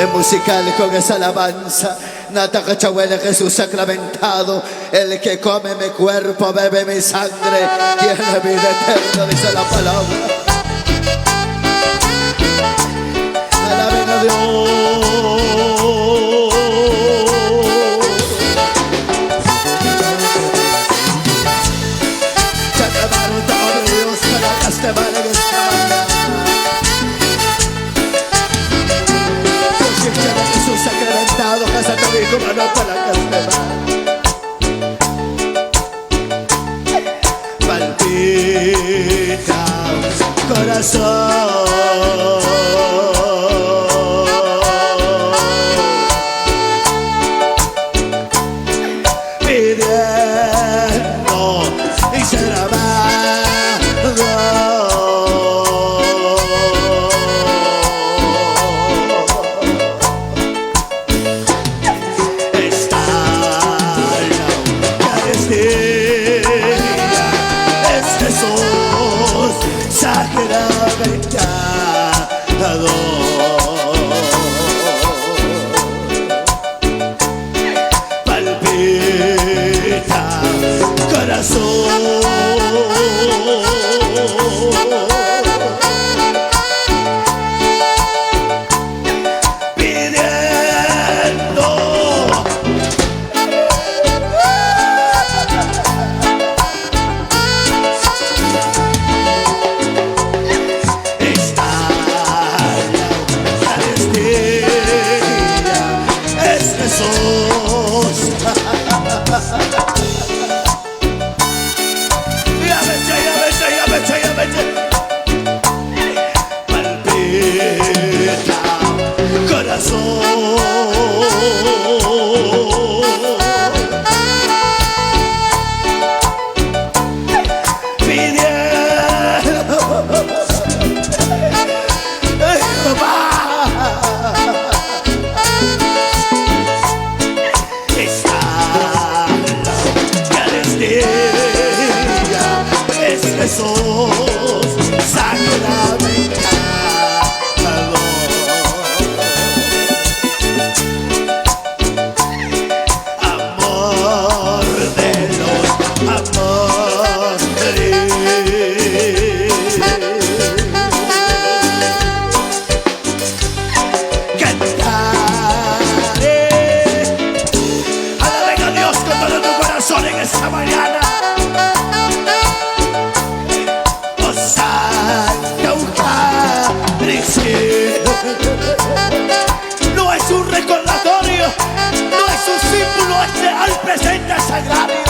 En musical con esa alabanza, Nata Cachahuele, Jesús sacramentado, el que come mi cuerpo, bebe mi sangre, tiene vida eterna, dice la palabra. Alaben a Dios. Jesús sacramentado, casa también como no para la palpita corazón, pidiendo y ser amado. Palpita corazón, pidiendo Jesús. Ya vete. Palpita corazón, pidiendo Jesús sacramentado. Amor de los amores, cantaré. Alaben a Dios con todo tu corazón en esta mañana. No es un recordatorio, no es un símbolo, es real, presente, sagrario.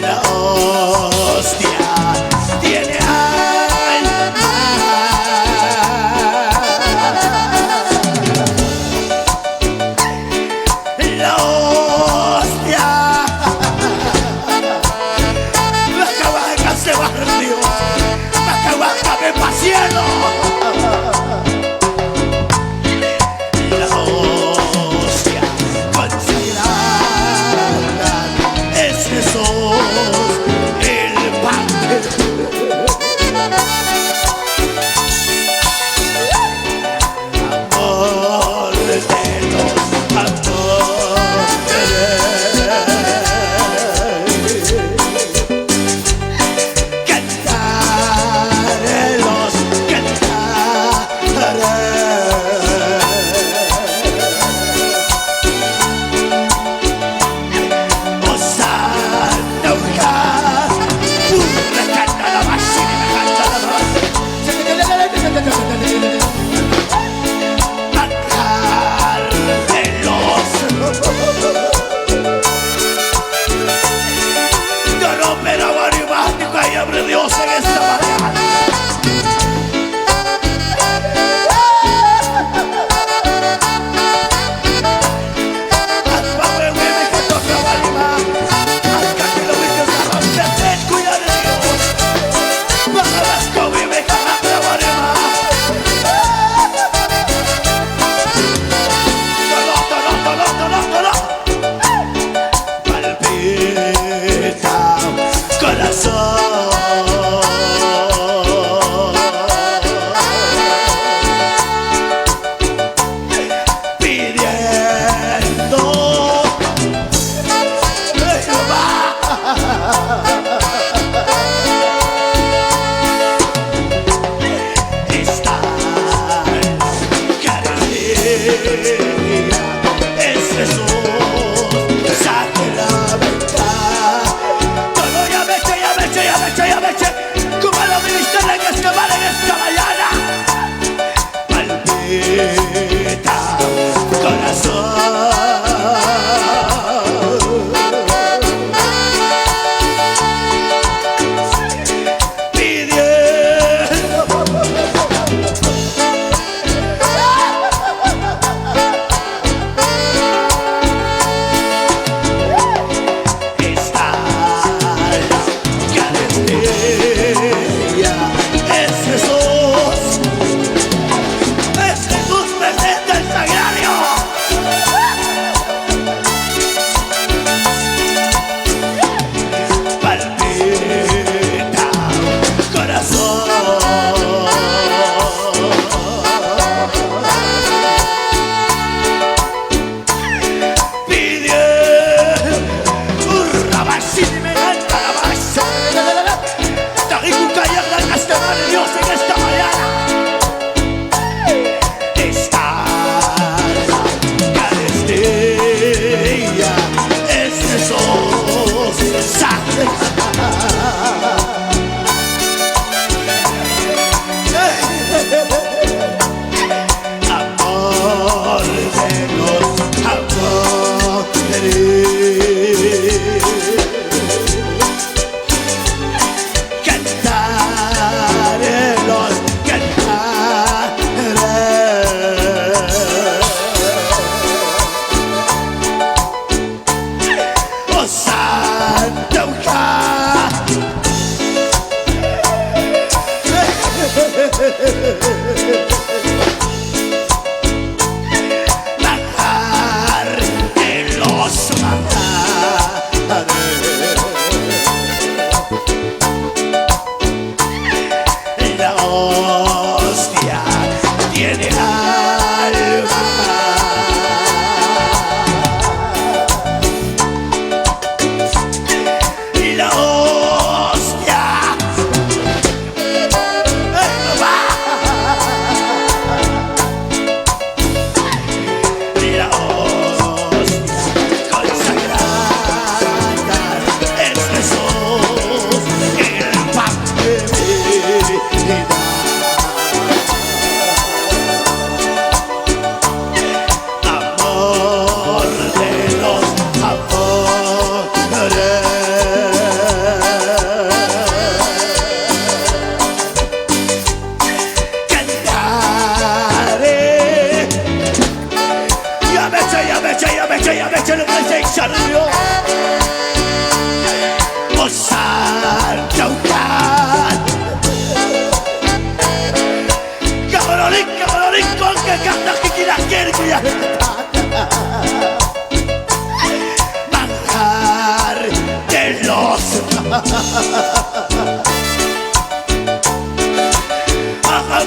La hostia tiene alma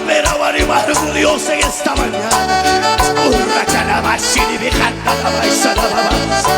Pero animar a Dios en esta mañana. Urra calabashiri mi janta la baisa la babasa.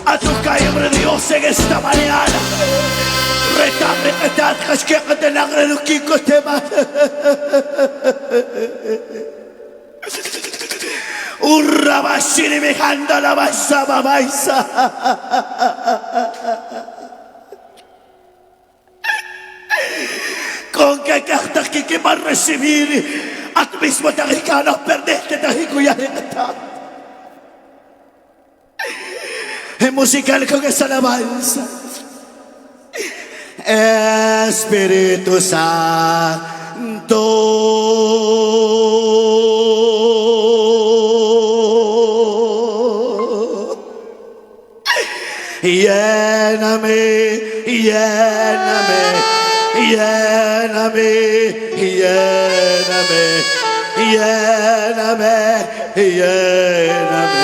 A tu calle, hombre Dios, en esta mañana. Retame que te hagas que te la reduquico te mata. Urra bashiri me janda la baisa babaisa. Con que cartas que va a recibir a tu mismo taricano perdiste taricuya de cata. Es musical con esa alabanza. Espíritu Santo, lléname, lléname, lléname, lléname, lléname, lléname.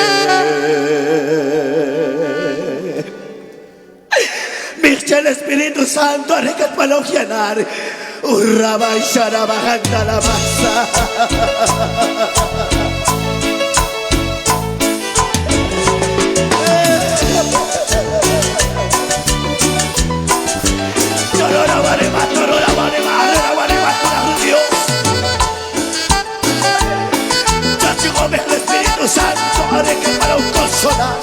Mircha el Espíritu Santo, arecat palogianar, urraba y sharaba janta la masa. El Espíritu Santo haré que para un consolar.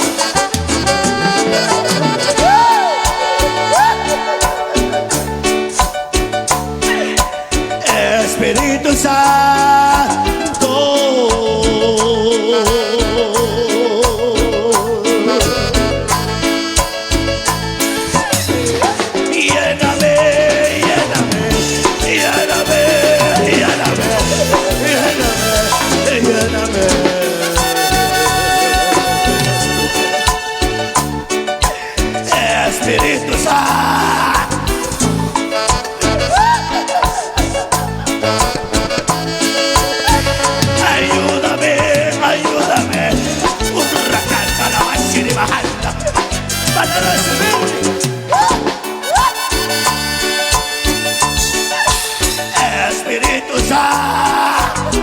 Espíritu Santo, lléname, lléname, lléname, lléname, lléname, lléname. Espíritu Santo, ayúdame, ayúdame. Urra canta la bashiri bajanda para recibir. Espíritu Santo,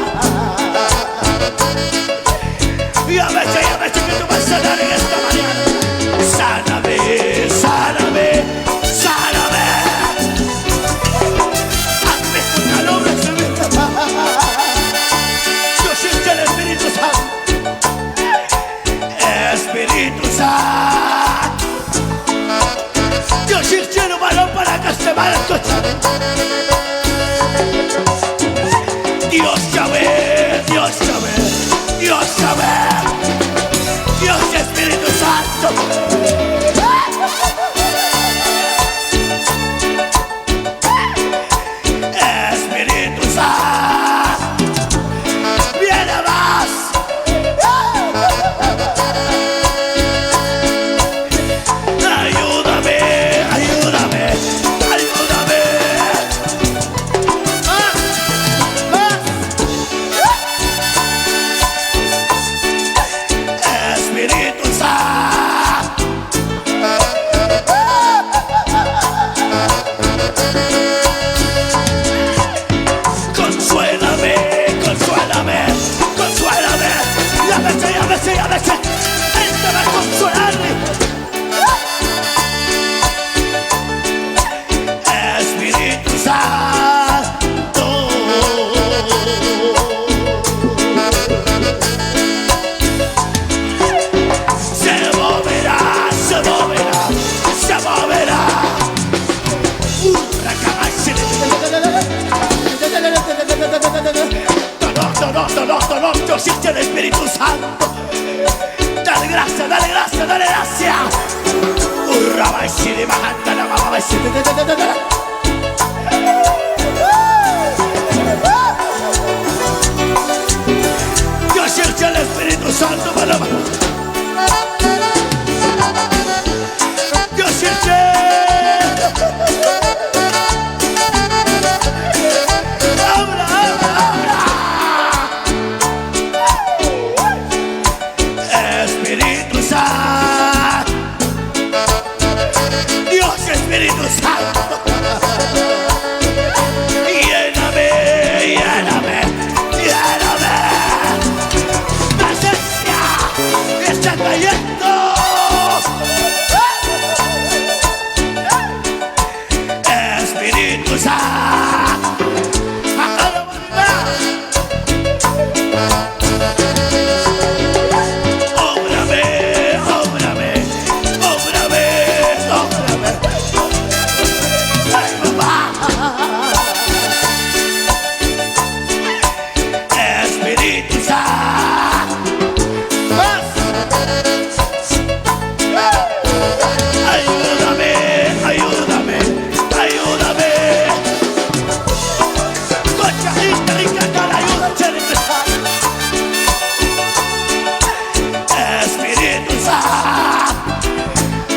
ya me eché que tú vas a sanar en esta mañana. Sáname, sáname, sáname. Hazme tu calor recibir. Yo siento el Espíritu Santo. Espíritu Santo, yo siento el balón para que se vaya a escuchar. Dios sabe, Dios sabe, Dios sabe, Dios Espíritu Santo. Espíritu Santo, viene más. Ayúdame, ayúdame, ayúdame. Espíritu Santo, siente el Espíritu Santo. Dale gracias, dale gracias, dale gracias. Yo siento el Espíritu Santo, paloma. Yo siento. Abra, abra, abra. Espíritu Santo. Dios, Espíritu Santo. Lléname, lléname, lléname. Presencia está cayendo. Espíritu Santo. Óbrame, óbrame, óbrame, óbrame. Ay, papá. Espíritu Santo. Más. Ayúdame, ayúdame, ayúdame. Concha rica, rica, cara, ayúdame. Espíritu Santo.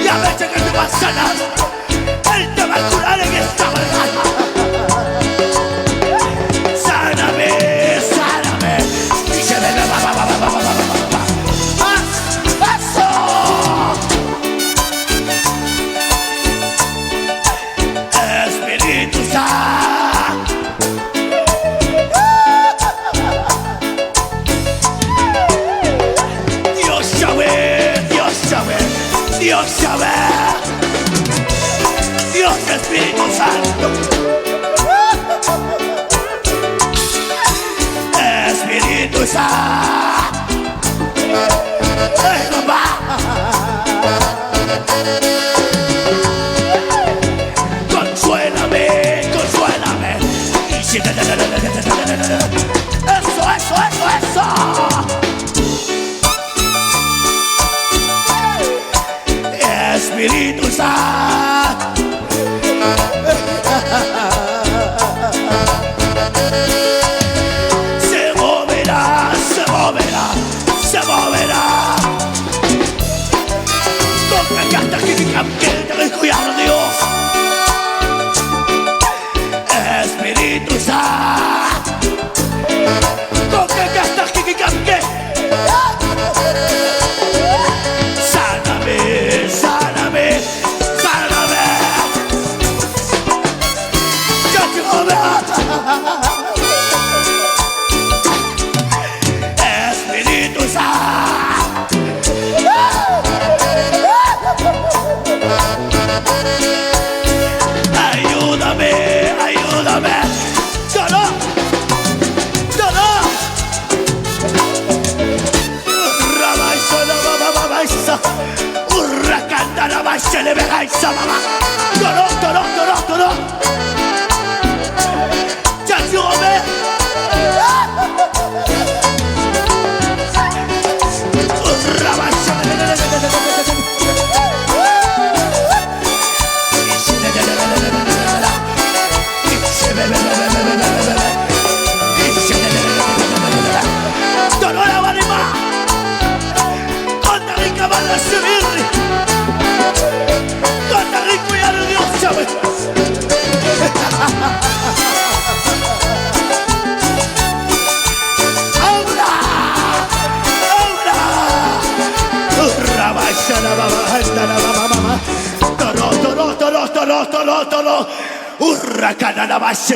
Ya ves que te va a sanar. Él te va a curar en esta mañana. Sáname, sáname. Y se me va. ¡Más! ¡Eso! Espíritu Santo. Dios Yahweh, Dios Yahweh, Dios Yahweh, Dios Espíritu Santo. Espíritu Santo. Ay, papá. Consuélame, consuélame. Y si eso, eso, eso, eso. Espíritu Santo. Se moverá, se moverá, se moverá. Toca que hasta que mi campeón te cuidado, Dios. Espíritu Santo. Toca que hasta que mi campeón. Sáname, sáname, sáname. Yo te Espíritu Santo. Ayúdame, ayúdame. Yo no. Urracandana baixo le vegaisa mamá. Toro. Ya ayúdame. Toro. Urracana baixo.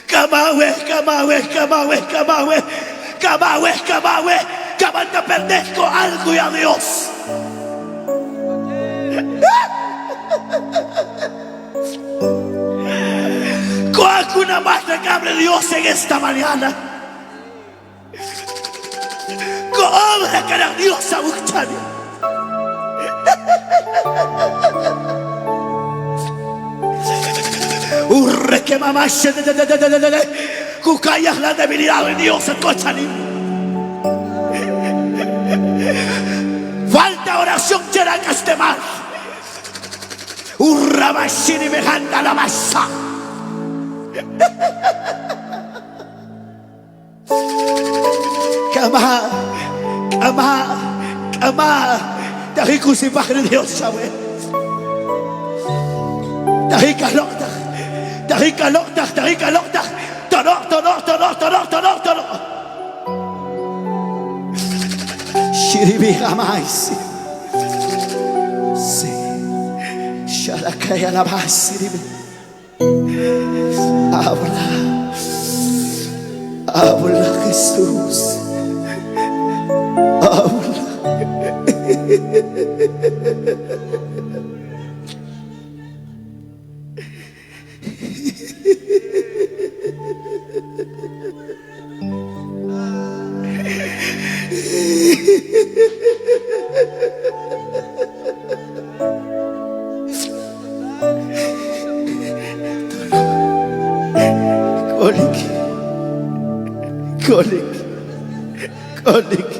Camaue. Te pertenezco algo y a Dios. Alguna más de que hable Dios en esta mañana. Cobra que la Dios a buscar. Urre que mamá cucayas la debilidad de Dios, escúchale. Falta oración llena que esté mal. Urra machini me janda la masa. Kama, tahi kusipah ni Dios sawe. Tahi kalok dah. Tonok. Shiribi jamás. Sí. Sharakaya la basi. Habla Jesús. Habla. Kolik.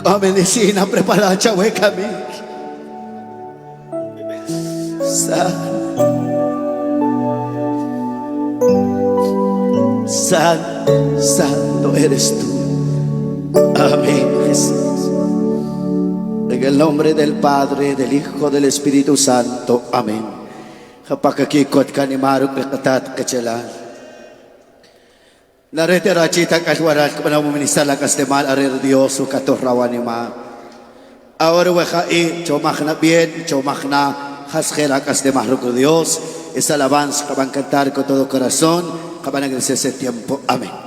Con medicina preparada chawe kami. Santo eres tú. Amén, Jesús. En el nombre del Padre, del Hijo, del Espíritu Santo. Amén. Kapakakikot kanimaruk katat kachalan. Narete rachita kalwarat kana muministar lakas de mal arer Dios su katorrawanima. Ahora weja'i chomachna bien, chomachna hasjera kas de mahruk Dios. Es alabanza que van a cantar con todo corazón, que van a agradecer ese tiempo. Amén.